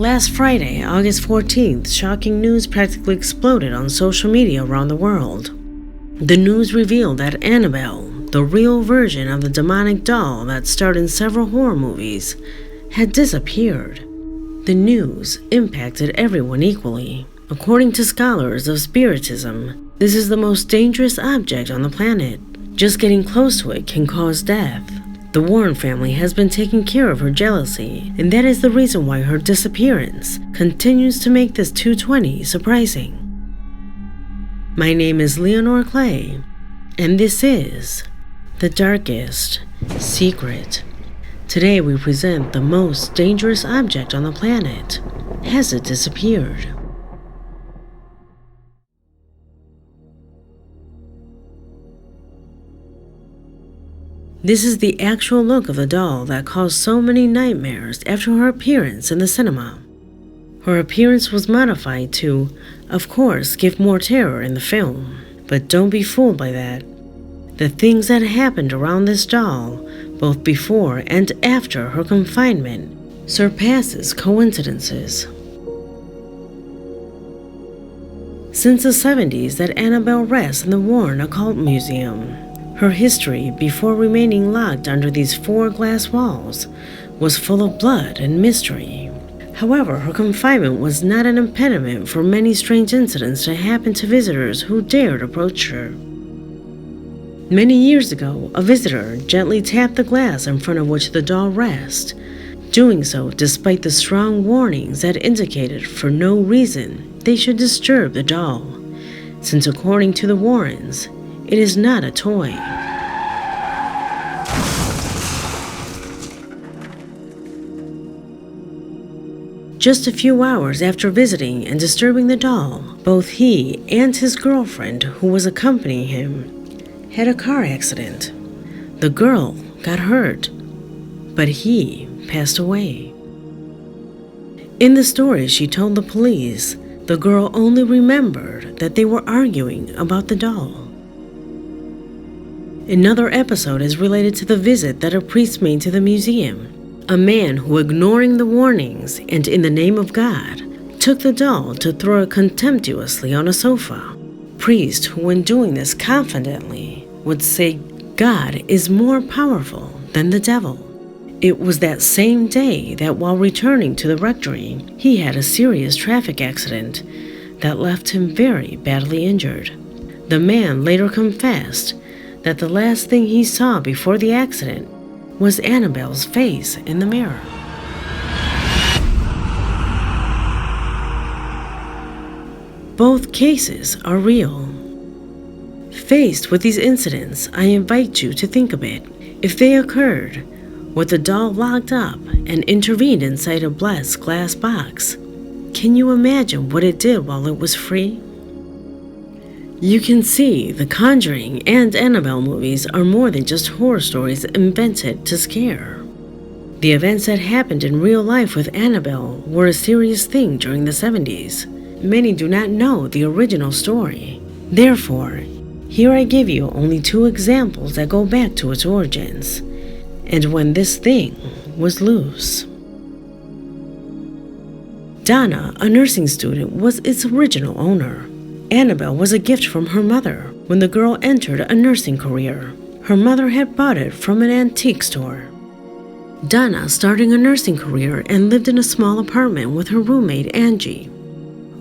Last Friday, August 14th, shocking news practically exploded on social media around the world. The news revealed that Annabelle, the real version of the demonic doll that starred in several horror movies, had disappeared. The news impacted everyone equally. According to scholars of Spiritism, this is the most dangerous object on the planet. Just getting close to it can cause death. The Warren family has been taking care of her jealousy, and that is the reason why her disappearance continues to make this 220 surprising. My name is Leonore Clay, and this is The Darkest Secret. Today we present the most dangerous object on the planet. Has it disappeared? This is the actual look of the doll that caused so many nightmares after her appearance in the cinema. Her appearance was modified to, of course, give more terror in the film. But don't be fooled by that. The things that happened around this doll, both before and after her confinement, surpasses coincidences. Since the 70s that Annabelle rests in the Warren Occult Museum, her history, before remaining locked under these 4 glass walls, was full of blood and mystery. However, her confinement was not an impediment for many strange incidents to happen to visitors who dared approach her. Many years ago, a visitor gently tapped the glass in front of which the doll rests, doing so despite the strong warnings that indicated for no reason they should disturb the doll, since according to the Warrens, it is not a toy. Just a few hours after visiting and disturbing the doll, both he and his girlfriend, who was accompanying him, had a car accident. The girl got hurt, but he passed away. In the story she told the police, the girl only remembered that they were arguing about the doll. Another episode is related to the visit that a priest made to the museum. A man who, ignoring the warnings and in the name of God, took the doll to throw it contemptuously on a sofa. Priest who, when doing this confidently, would say God is more powerful than the devil. It was that same day that while returning to the rectory, he had a serious traffic accident that left him very badly injured. The man later confessed that the last thing he saw before the accident was Annabelle's face in the mirror. Both cases are real. Faced with these incidents, I invite you to think a bit. If they occurred, with the doll locked up and intervened inside a blessed glass box, can you imagine what it did while it was free? You can see the Conjuring and Annabelle movies are more than just horror stories invented to scare. The events that happened in real life with Annabelle were a serious thing during the 70s. Many do not know the original story. Therefore, here I give you only 2 examples that go back to its origins, and when this thing was loose. Donna, a nursing student, was its original owner. Annabelle was a gift from her mother when the girl entered a nursing career. Her mother had bought it from an antique store. Donna started a nursing career and lived in a small apartment with her roommate Angie.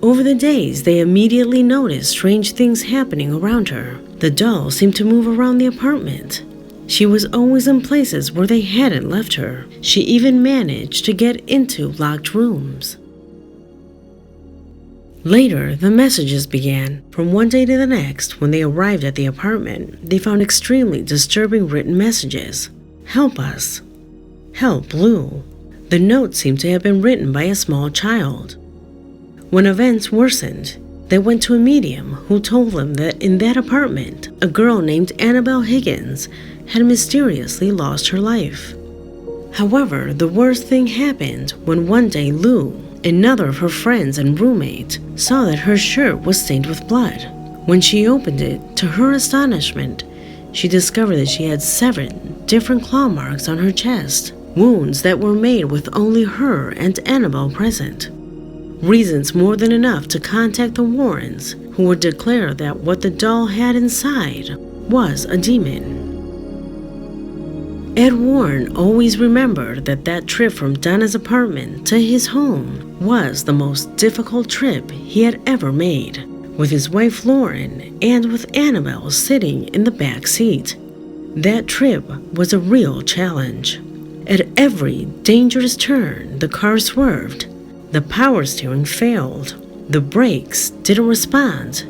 Over the days, they immediately noticed strange things happening around her. The doll seemed to move around the apartment. She was always in places where they hadn't left her. She even managed to get into locked rooms. Later, the messages began. From one day to the next, when they arrived at the apartment, they found extremely disturbing written messages. Help us. Help Blue. The notes seemed to have been written by a small child. When events worsened, they went to a medium who told them that in that apartment, a girl named Annabelle Higgins had mysteriously lost her life. However, the worst thing happened when one day Lou, another of her friends and roommate, saw that her shirt was stained with blood. When she opened it, to her astonishment, she discovered that she had 7 different claw marks on her chest. wounds that were made with only her and Annabelle present. Reasons more than enough to contact the Warrens, who would declare that what the doll had inside was a demon. Ed Warren always remembered that trip from Donna's apartment to his home was the most difficult trip he had ever made, with his wife Lauren and with Annabelle sitting in the back seat. That trip was a real challenge. At every dangerous turn, the car swerved. The power steering failed. The brakes didn't respond.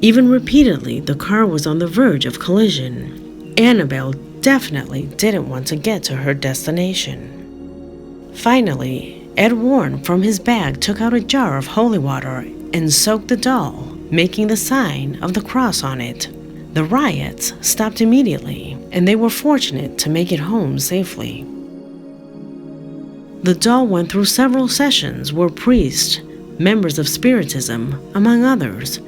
Even repeatedly, the car was on the verge of collision. Annabelle definitely didn't want to get to her destination. Finally, Ed Warren from his bag took out a jar of holy water and soaked the doll, making the sign of the cross on it. The riots stopped immediately, and they were fortunate to make it home safely. The doll went through several sessions where priests, members of Spiritism, among others,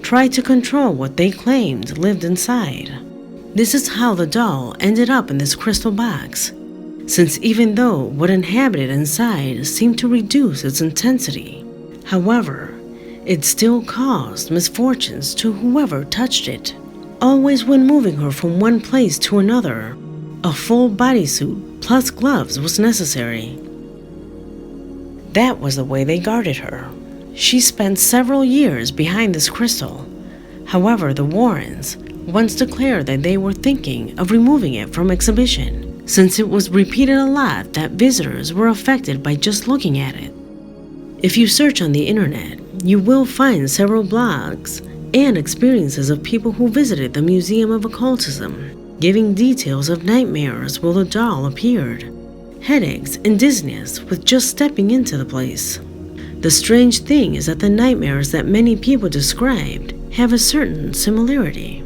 tried to control what they claimed lived inside. This is how the doll ended up in this crystal box, since even though what inhabited inside seemed to reduce its intensity, however, it still caused misfortunes to whoever touched it. Always when moving her from one place to another, a full bodysuit plus gloves was necessary. That was the way they guarded her. She spent several years behind this crystal. However, the Warrens once declared that they were thinking of removing it from exhibition, since it was repeated a lot that visitors were affected by just looking at it. If you search on the internet, you will find several blogs and experiences of people who visited the Museum of Occultism, giving details of nightmares while the doll appeared, headaches and dizziness with just stepping into the place. The strange thing is that the nightmares that many people described have a certain similarity.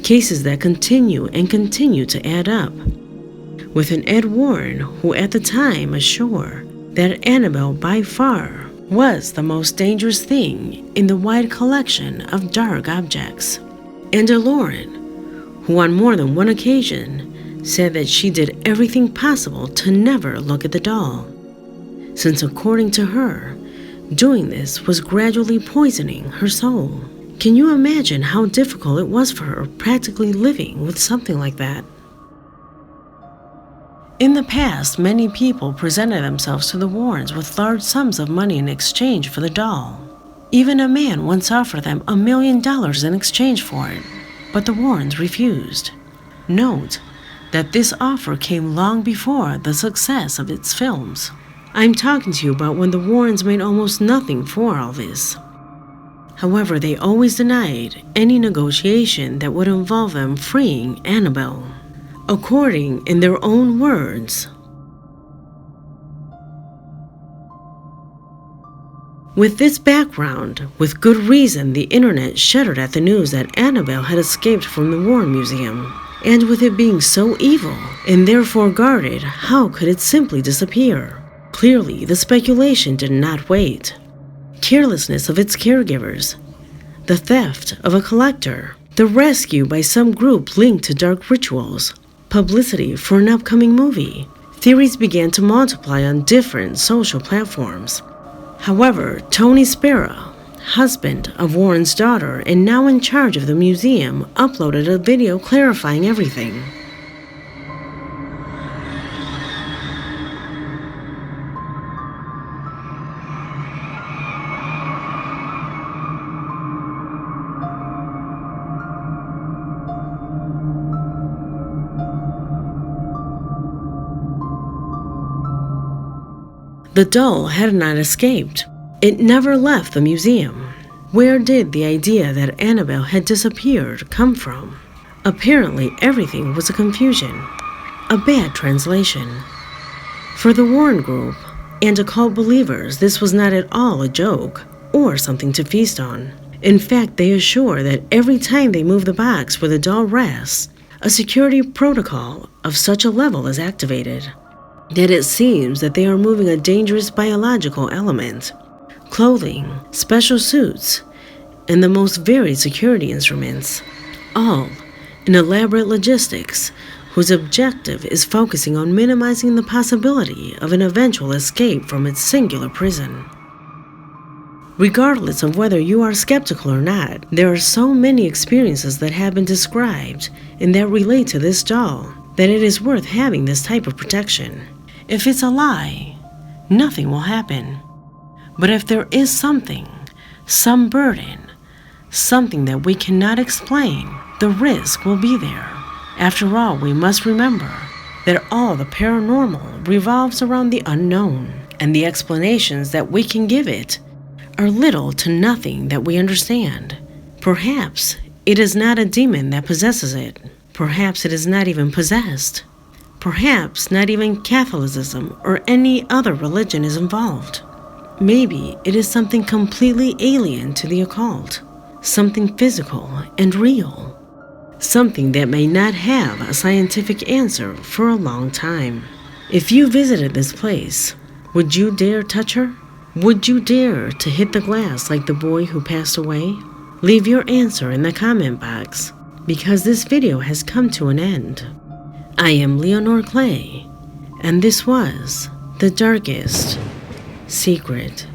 Cases that continue and continue to add up, with an Ed Warren who at the time assured that Annabelle by far was the most dangerous thing in the wide collection of dark objects, and a Lauren who on more than one occasion said that she did everything possible to never look at the doll, since according to her, doing this was gradually poisoning her soul. Can you imagine how difficult it was for her practically living with something like that? In the past, many people presented themselves to the Warrens with large sums of money in exchange for the doll. Even a man once offered them $1 million in exchange for it, but the Warrens refused. Note that this offer came long before the success of its films. I'm talking to you about when the Warrens made almost nothing for all this. However, they always denied any negotiation that would involve them freeing Annabelle. According in their own words, with this background, with good reason, the internet shuddered at the news that Annabelle had escaped from the Warren Museum. And with it being so evil and therefore guarded, how could it simply disappear? Clearly, the speculation did not wait. Carelessness of its caregivers, the theft of a collector, the rescue by some group linked to dark rituals, publicity for an upcoming movie. Theories began to multiply on different social platforms. However, Tony Spera, husband of Warren's daughter and now in charge of the museum, uploaded a video clarifying everything. The doll had not escaped. It never left the museum. Where did the idea that Annabelle had disappeared come from? Apparently, everything was a confusion, a bad translation. For the Warren Group and occult believers, this was not at all a joke or something to feast on. In fact, they assure that every time they move the box where the doll rests, a security protocol of such a level is activated. Yet it seems that they are moving a dangerous biological element. Clothing, special suits, and the most varied security instruments, all in elaborate logistics whose objective is focusing on minimizing the possibility of an eventual escape from its singular prison. Regardless of whether you are skeptical or not, there are so many experiences that have been described and that relate to this doll that it is worth having this type of protection. If it's a lie, nothing will happen. But if there is something, some burden, something that we cannot explain, the risk will be there. After all, we must remember that all the paranormal revolves around the unknown, and the explanations that we can give it are little to nothing that we understand. Perhaps it is not a demon that possesses it. Perhaps it is not even possessed. Perhaps not even Catholicism or any other religion is involved. Maybe it is something completely alien to the occult, something physical and real, something that may not have a scientific answer for a long time. If you visited this place, would you dare touch her? Would you dare to hit the glass like the boy who passed away? Leave your answer in the comment box, because this video has come to an end. I am Leonore Clay, and this was The Darkest Secret.